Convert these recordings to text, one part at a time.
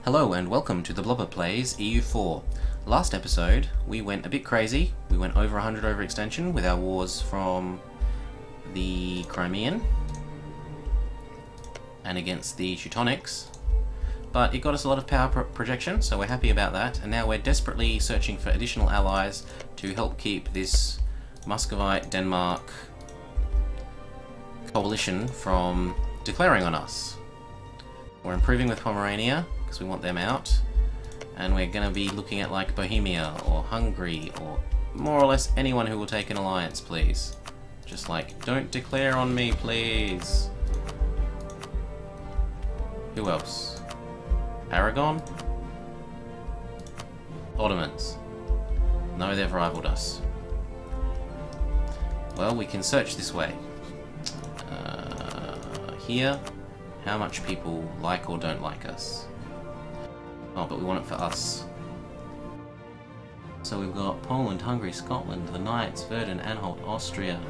Hello and welcome to the Blobber Plays EU4. Last episode we went a bit crazy. We went over 100 overextension with our wars from the Crimean and against the Teutonics, but it got us a lot of power projection, so we're happy about that, and now we're desperately searching for additional allies to help keep this Muscovite Denmark coalition from declaring on us. We're improving with Pomerania because we want them out, and we're going to be looking at like Bohemia or Hungary or more or less anyone who will take an alliance, please. Just like, don't declare on me, please. Who else? Aragon? Ottomans. No, they've rivaled us. Well, we can search this way. Here, how much people like or don't like us. Oh, but we want it for us. So we've got Poland, Hungary, Scotland, the Knights, Verdun, Anhalt, Austria,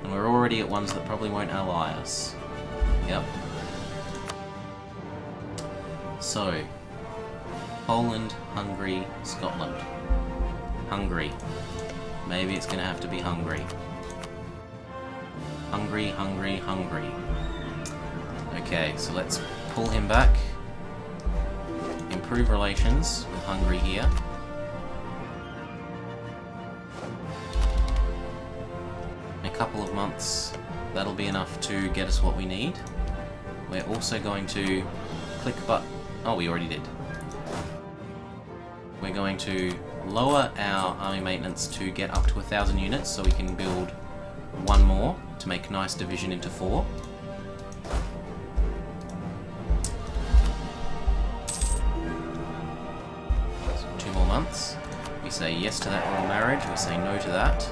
and we're already at ones that probably won't ally us. Yep. So, Poland, Hungary, Scotland. Hungary. Maybe it's going to have to be Hungary. Hungary, Hungary, Hungary. Okay, so let's pull him back. Improve relations with Hungary here. In a couple of months, that'll be enough to get us what we need. We're also going to click oh, we already did. We're going to lower our army maintenance to get up to 1,000 units so we can build one more to make nice division into 4. We say yes to that royal marriage, we say no to that,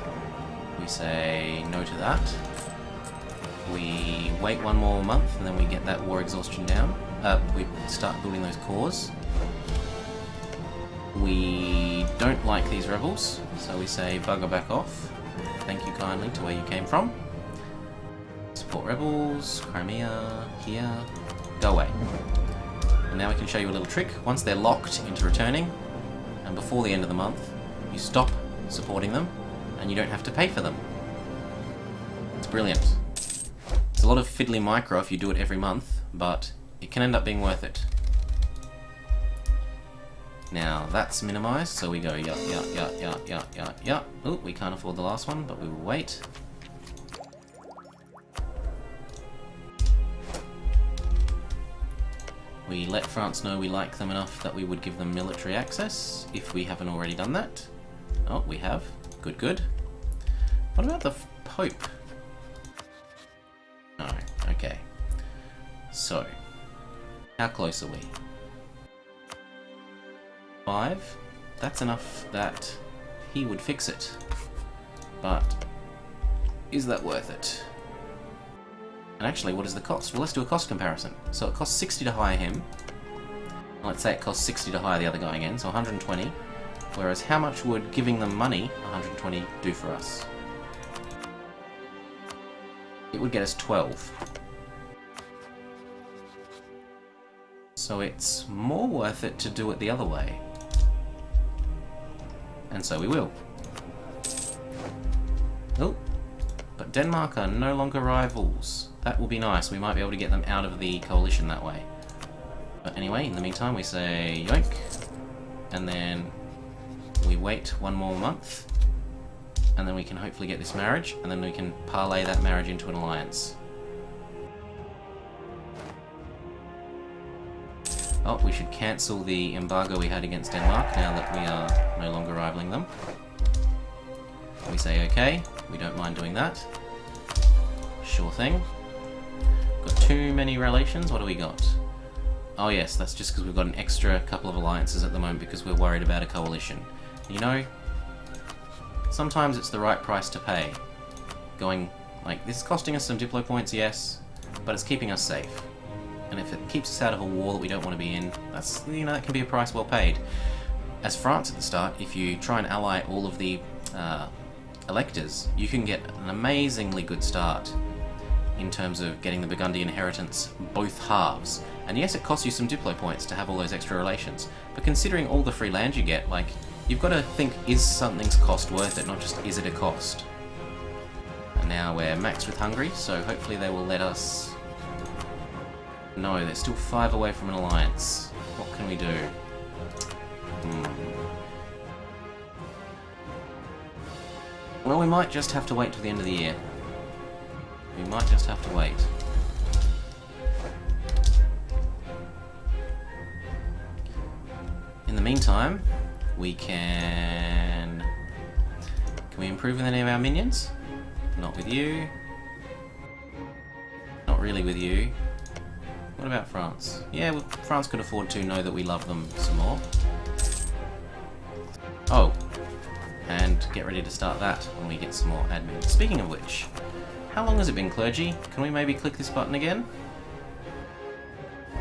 we say no to that, we wait one more month and then we get that war exhaustion down, we start building those cores. We don't like these rebels, so we say bugger back off, thank you kindly to where you came from. Support rebels, Crimea, here, go away. And now we can show you a little trick. Once they're locked into returning, and before the end of the month, you stop supporting them, and you don't have to pay for them. It's brilliant. It's a lot of fiddly micro if you do it every month, but it can end up being worth it. Now that's minimized, so we go yeah. Oh, we can't afford the last one, but we will wait. We let France know we like them enough that we would give them military access, if we haven't already done that. Oh, we have. Good, good. What about the Pope? No, okay. So, how close are we? 5? That's enough that he would fix it. But, is that worth it? And actually, what is the cost? Well, let's do a cost comparison. So it costs 60 to hire him. Let's say it costs 60 to hire the other guy again, so 120. Whereas how much would giving them money, 120, do for us? It would get us 12. So it's more worth it to do it the other way. And so we will. Oh, but Denmark are no longer rivals. That will be nice. We might be able to get them out of the coalition that way. But anyway, in the meantime, we say yoink, and then we wait one more month, and then we can hopefully get this marriage, and then we can parlay that marriage into an alliance. Oh, we should cancel the embargo we had against Denmark now that we are no longer rivaling them. We say okay, we don't mind doing that. Sure thing. Got too many relations, what do we got? Oh yes, that's just because we've got an extra couple of alliances at the moment because we're worried about a coalition. You know, sometimes it's the right price to pay. Going, like, this is costing us some Diplo points, yes, but it's keeping us safe. And if it keeps us out of a war that we don't want to be in, that's, you know, that can be a price well paid. As France at the start, if you try and ally all of the electors, you can get an amazingly good start in terms of getting the Burgundian inheritance both halves. And yes, it costs you some Diplo points to have all those extra relations, but considering all the free land you get, like, you've got to think, is something's cost worth it, not just is it a cost? And now we're maxed with Hungary, so hopefully they will let us... No, they're still 5 away from an alliance. What can we do? Well, we might just have to wait till the end of the year. We might just have to wait. In the meantime, we can... Can we improve with any of our minions? Not with you. Not really with you. What about France? Yeah, well, France could afford to know that we love them some more. Oh. And get ready to start that when we get some more admin. Speaking of which, how long has it been, clergy? Can we maybe click this button again?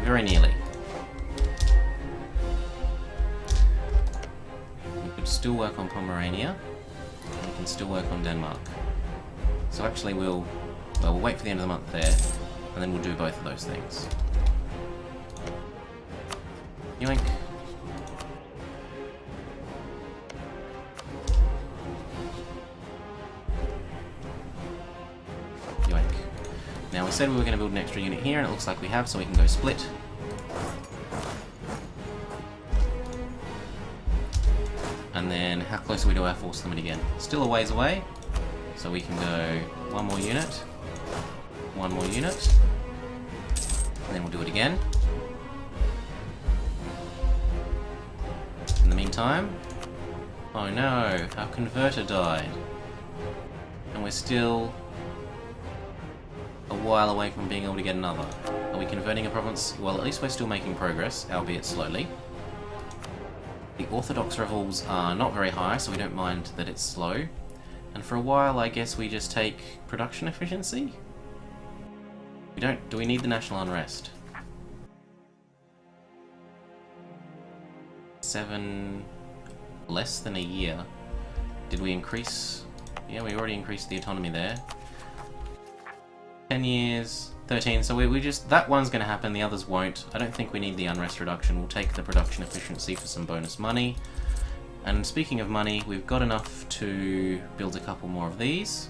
Very nearly. We could still work on Pomerania. And we can still work on Denmark. So actually we'll wait for the end of the month there, and then we'll do both of those things. Yoink. Yoink. Now we said we were going to build an extra unit here, and it looks like we have, so we can go split. And then, how close are we to our force limit again? Still a ways away, so we can go one more unit, and then we'll do it again. In the meantime... Oh no, our converter died. And we're still a while away from being able to get another. Are we converting a province? Well, at least we're still making progress, albeit slowly. The Orthodox revolts are not very high, so we don't mind that it's slow. And for a while, I guess we just take production efficiency? We don't... Do we need the national unrest? 7... less than a year. Did we increase... Yeah, we already increased the autonomy there. 10 years... 13, so we just... That one's going to happen, the others won't. I don't think we need the unrest reduction. We'll take the production efficiency for some bonus money. And speaking of money, we've got enough to build a couple more of these.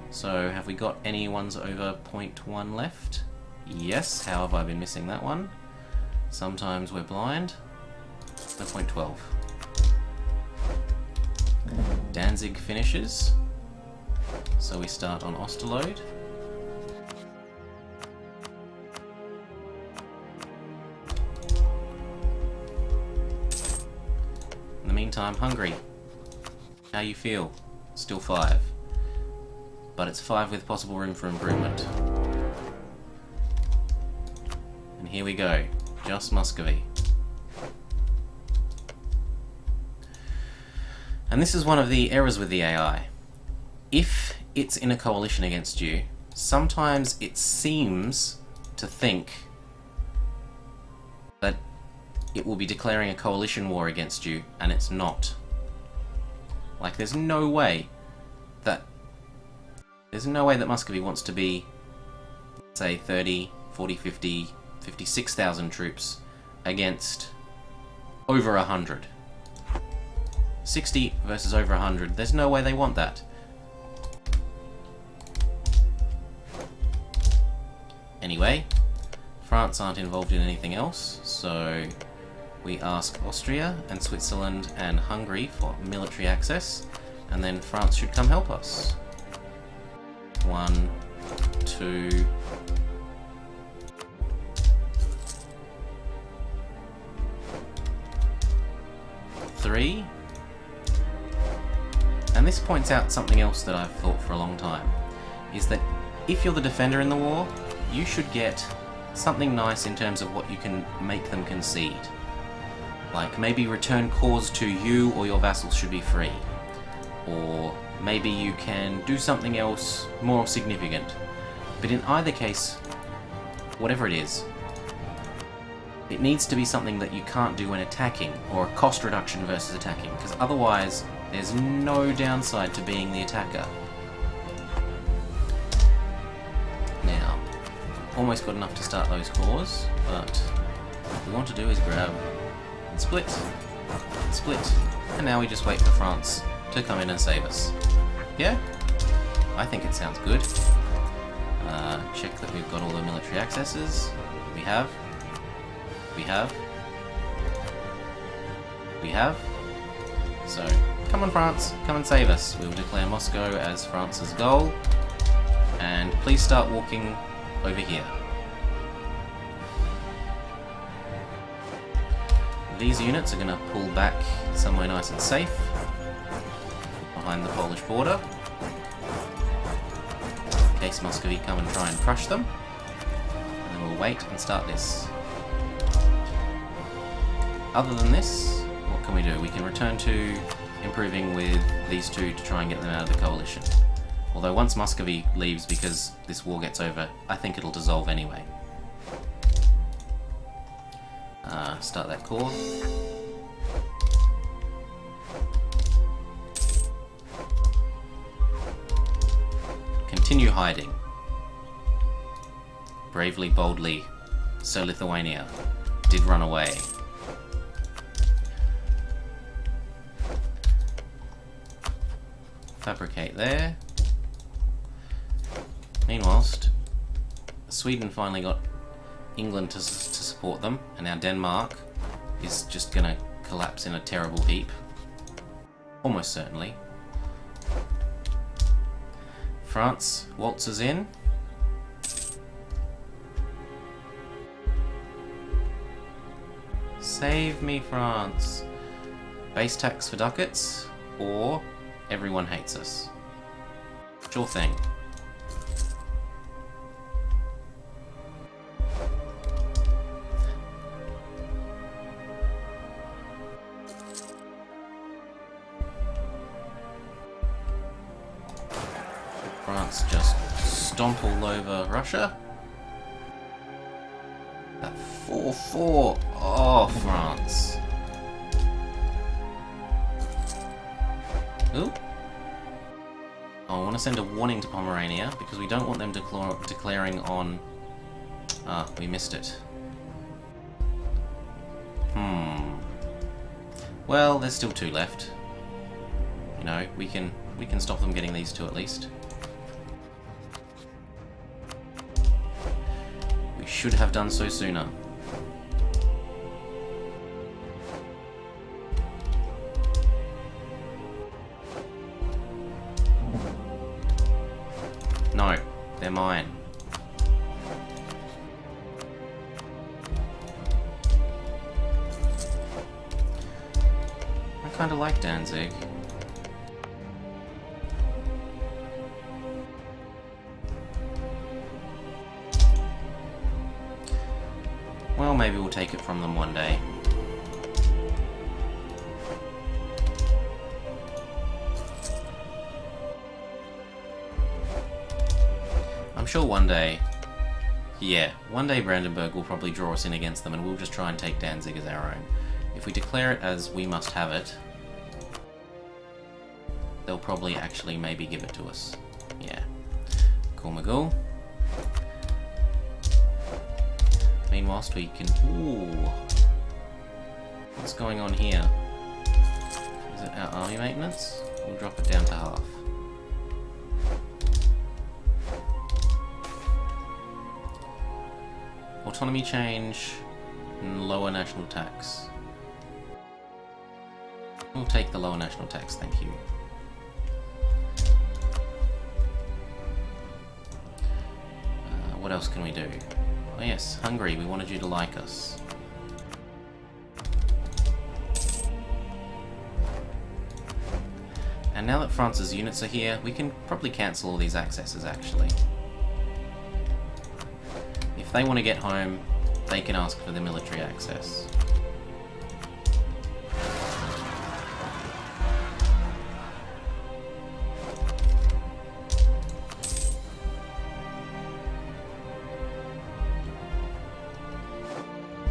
So have we got any ones over 0.1 left? Yes, how have I been missing that one? Sometimes we're blind. No, 0.12. Danzig finishes. So we start on Osterlode. In the meantime, Hungary. How you feel? Still 5. But it's 5 with possible room for improvement. And here we go. Just Muscovy. And this is one of the errors with the AI. If it's in a coalition against you, sometimes it seems to think that it will be declaring a coalition war against you, and it's not. Like, there's no way that Muscovy wants to be, say, 30, 40, 50, 56,000 troops against over 100. 60 versus over 100. There's no way they want that. Anyway, France aren't involved in anything else, so we ask Austria and Switzerland and Hungary for military access, and then France should come help us. 1, 2... 3. And this points out something else that I've thought for a long time, is that if you're the defender in the war, you should get something nice in terms of what you can make them concede. Like, maybe return cores to you or your vassals should be free. Or maybe you can do something else more significant. But in either case, whatever it is, it needs to be something that you can't do when attacking, or a cost reduction versus attacking, because otherwise there's no downside to being the attacker. Now, almost got enough to start those cores, but what we want to do is grab and split, and now we just wait for France to come in and save us. Yeah? I think it sounds good. Check that we've got all the military accesses. We have. So, come on France, come and save us. We will declare Moscow as France's goal, and please start walking over here. These units are going to pull back somewhere nice and safe, behind the Polish border, in case Muscovy come and try and crush them, and then we'll wait and start this. Other than this, what can we do? We can return to improving with these two to try and get them out of the coalition. Although once Muscovy leaves, because this war gets over, I think it'll dissolve anyway. Start that core. Continue hiding. Bravely, boldly, Sir Lithuania did run away. Fabricate there. Meanwhile, Sweden finally got England to support them, and now Denmark is just gonna collapse in a terrible heap. Almost certainly. France waltzes in. Save me, France. Base tax for ducats, or everyone hates us. Sure thing. France just stomp all over Russia. That 4-4. Oh, France. Ooh. Oh, I want to send a warning to Pomerania because we don't want them declaring on... Ah, we missed it. Well, there's still 2 left. You know, we can stop them getting these 2 at least. We should have done so sooner. No, they're mine. I kinda like Danzig. Well, maybe we'll take it from them one day. I'm sure one day, one day Brandenburg will probably draw us in against them and we'll just try and take Danzig as our own. If we declare it as we must have it, they'll probably actually maybe give it to us. Yeah. Cool Magul. Meanwhile, we can... Ooh. What's going on here? Is it our army maintenance? We'll drop it down to half. Autonomy change and lower national tax. We'll take the lower national tax, thank you. What else can we do? Oh yes, Hungary, we wanted you to like us. And now that France's units are here, we can probably cancel all these accesses actually. If they want to get home, they can ask for the military access.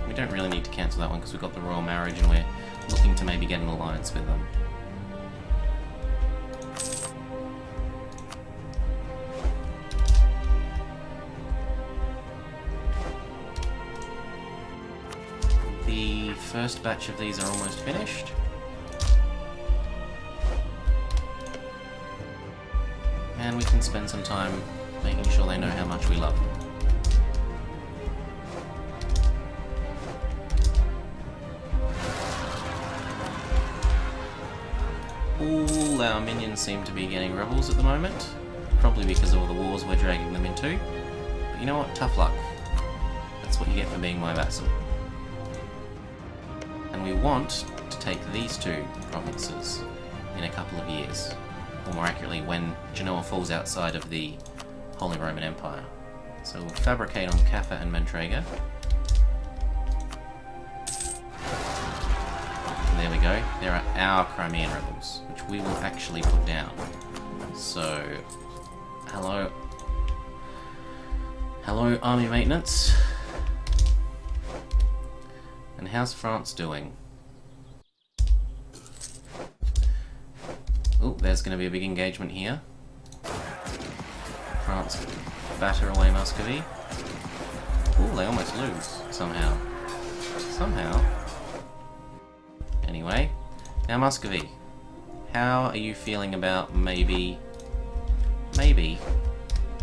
We don't really need to cancel that one because we've got the royal marriage and we're looking to maybe get an alliance with them. first batch of these are almost finished. And we can spend some time making sure they know how much we love them. All our minions seem to be getting rebels at the moment, probably because of all the wars we're dragging them into. But you know what? Tough luck. That's what you get for being my vassal. And we want to take these two provinces in a couple of years. Or more accurately, when Genoa falls outside of the Holy Roman Empire. So we'll fabricate on Kaffa and Mantrega. And there we go. There are our Crimean rebels, which we will actually put down. So, hello army maintenance. And how's France doing? Oh, there's going to be a big engagement here. France batter away Muscovy. Oh, they almost lose, somehow. Somehow. Anyway, now Muscovy. How are you feeling about maybe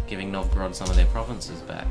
giving Novgorod some of their provinces back?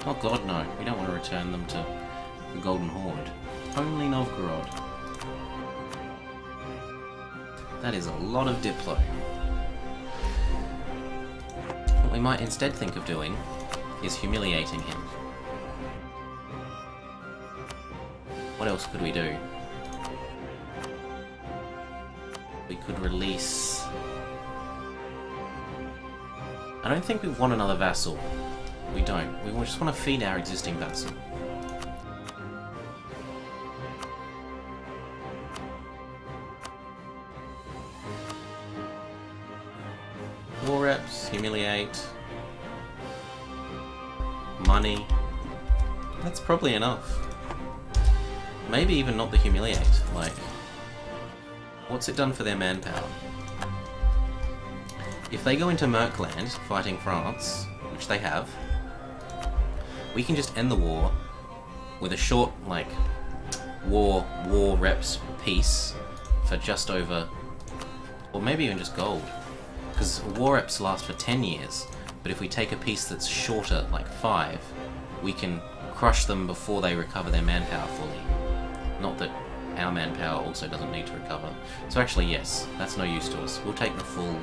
Oh god, no. We don't want to return them to the Golden Horde. Only Novgorod. That is a lot of Diplo. What we might instead think of doing is humiliating him. What else could we do? We could release... I don't think we want another vassal. We don't. We just want to feed our existing vassal. War reps, humiliate, money. That's probably enough. Maybe even not the humiliate. Like, what's it done for their manpower? If they go into Merkland fighting France, which they have, we can just end the war with a short, like, war reps piece for just over, or maybe even just gold. Because war reps last for 10 years, but if we take a piece that's shorter, like 5, we can crush them before they recover their manpower fully. Not that our manpower also doesn't need to recover. So actually, yes, that's no use to us. We'll take the full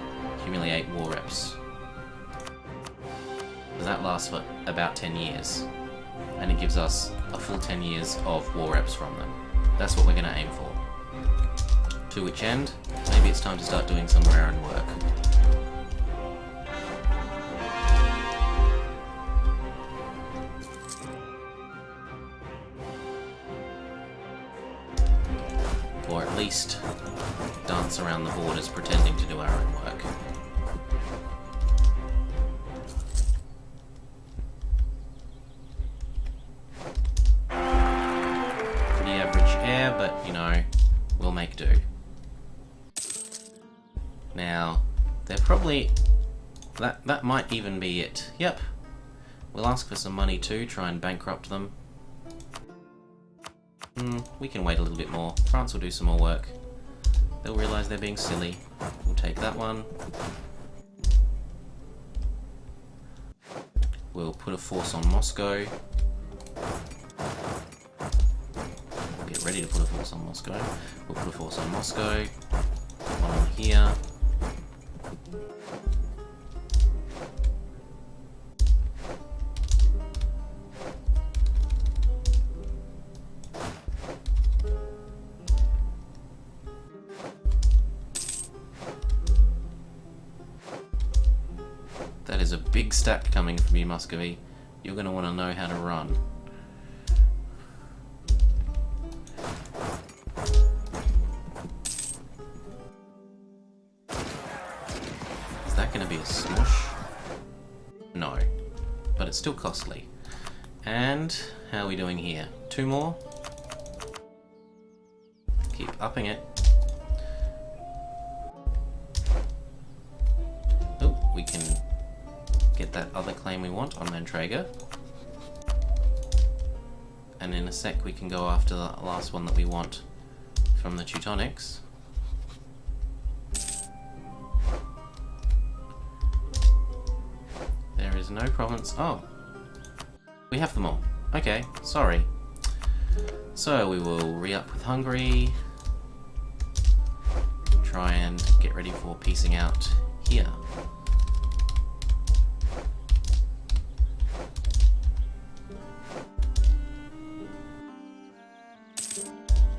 humiliate war reps. That lasts for about 10 years, and it gives us a full 10 years of war reps from them. That's what we're going to aim for. To which end, maybe it's time to start doing some Raran work. Or at least dance around the borders pretending to do our own work. But, you know, we'll make do. Now, they're probably... That might even be it. Yep. We'll ask for some money too, try and bankrupt them. We can wait a little bit more. France will do some more work. They'll realise they're being silly. We'll take that one. We'll put a force on Moscow. Get ready to put a force on Moscow. We'll put a force on Moscow. One on here. That is a big stack coming from you, Muscovy. You're going to want to know how to run. Is that going to be a smush? No. But it's still costly. And how are we doing here? 2 more? Keep upping it. Oh, we can get that other claim we want on Mantraga. And in a sec we can go after the last one that we want from the Teutonics. There is no province. Oh! We have them all. Okay, sorry. So we will re-up with Hungary. Try and get ready for piecing out here.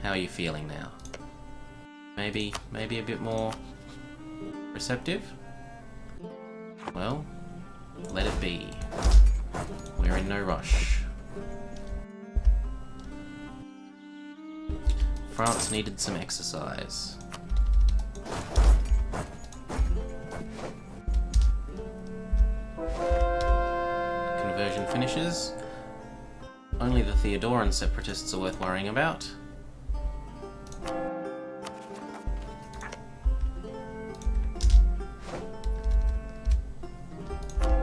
How are you feeling now? Maybe a bit more receptive? Well, let it be. We're in no rush. France needed some exercise. Conversion finishes. Only the Theodoran separatists are worth worrying about.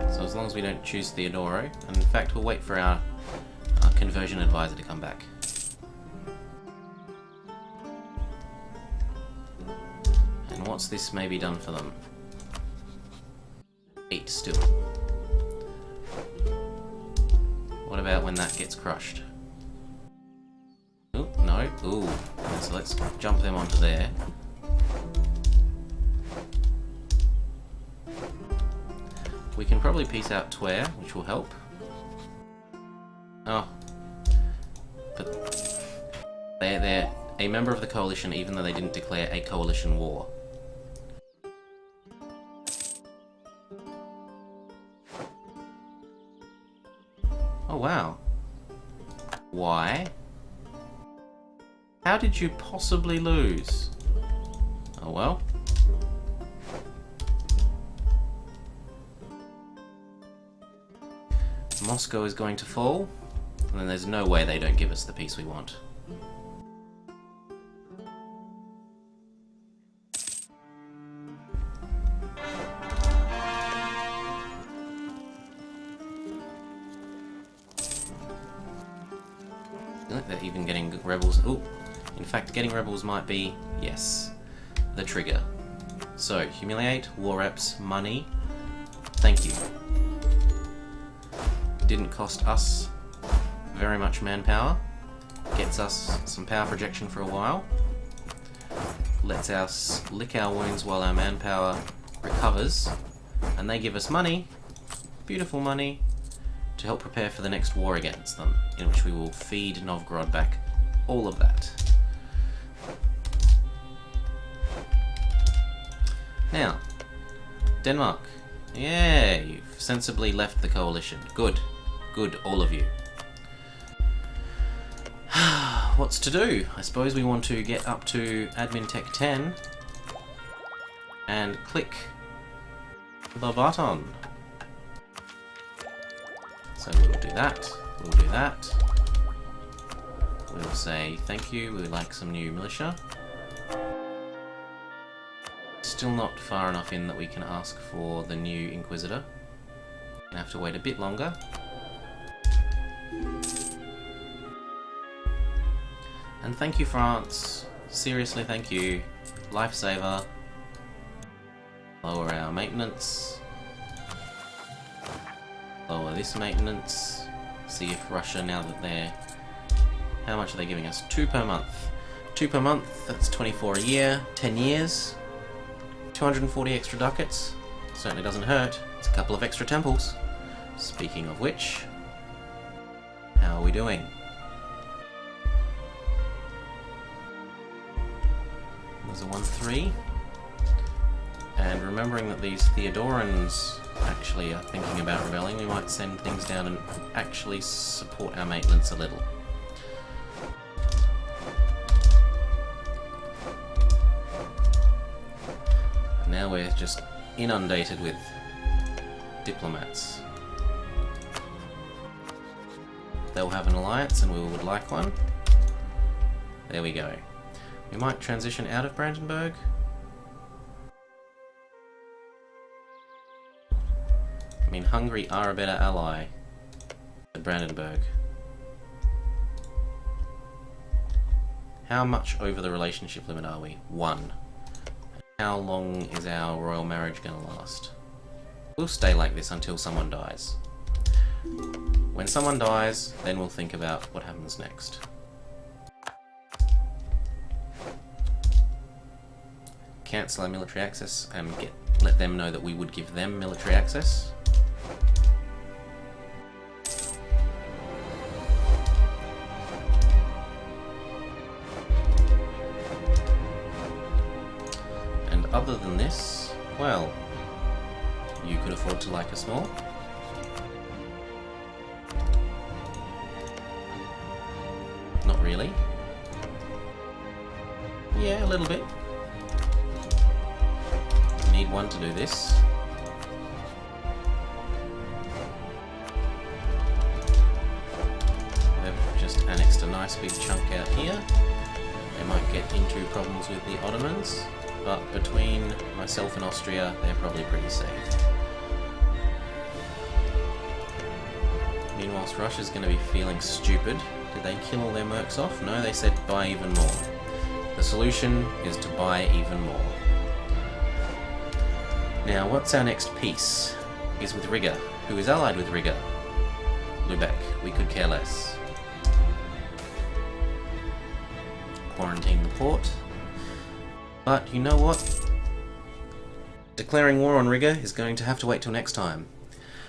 So as long as we don't choose Theodoro, and in fact we'll wait for our conversion advisor to come back. And what's this maybe done for them? 8 still. What about when that gets crushed? Ooh, no. Ooh. So let's jump them onto there. We can probably piece out Twer, which will help. Oh. But they're a member of the coalition even though they didn't declare a coalition war. Oh wow. Why? How did you possibly lose? Oh well. Moscow is going to fall, and then there's no way they don't give us the peace we want. Look, they're even getting rebels. Ooh, in fact, getting rebels might be, yes, the trigger. So, humiliate, war reps, money. Thank you. Didn't cost us very much manpower. Gets us some power projection for a while. Lets us lick our wounds while our manpower recovers. And they give us money, beautiful money, to help prepare for the next war against them, in which we will feed Novgorod back. All of that. Now, Denmark. Yeah, you've sensibly left the coalition. Good. Good, all of you. What's to do? I suppose we want to get up to Admin Tech 10 and click the button. So we'll do that, we'll do that. We'll say thank you, we would like some new militia. Still not far enough in that we can ask for the new Inquisitor. Gonna have to wait a bit longer. And thank you, France. Seriously, thank you. Lifesaver. Lower our maintenance. Lower this maintenance. See if Russia, now that they're... How much are they giving us? 2 per month. 2 per month, that's 24 a year. 10 years. 240 extra ducats. Certainly doesn't hurt. It's a couple of extra temples. Speaking of which, how are we doing? There's a 1-3. And remembering that these Theodorans actually are thinking about rebelling, we might send things down and actually support our maintenance a little. And now we're just inundated with diplomats. They'll have an alliance and we would like one. There we go. We might transition out of Brandenburg. I mean, Hungary are a better ally than Brandenburg. How much over the relationship limit are we? 1. How long is our royal marriage going to last? We'll stay like this until someone dies. When someone dies, then we'll think about what happens next. Cancel our military access and let them know that we would give them military access. And other than this, well, you could afford to like us more. Not really. Yeah, a little bit. Need one to do this. They've just annexed a nice big chunk out here. They might get into problems with the Ottomans, but between myself and Austria, they're probably pretty safe. Meanwhile, Russia's going to be feeling stupid. Did they kill all their mercs off? No, they said buy even more. The solution is to buy even more. Now, what's our next peace? Is with Riga. Who is allied with Riga? Lubeck. We could care less. Quarantine the port. But you know what? Declaring war on Riga is going to have to wait till next time.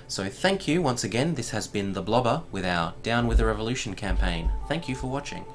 So thank you once again. This has been The Blobber with our Down with the Revolution campaign. Thank you for watching.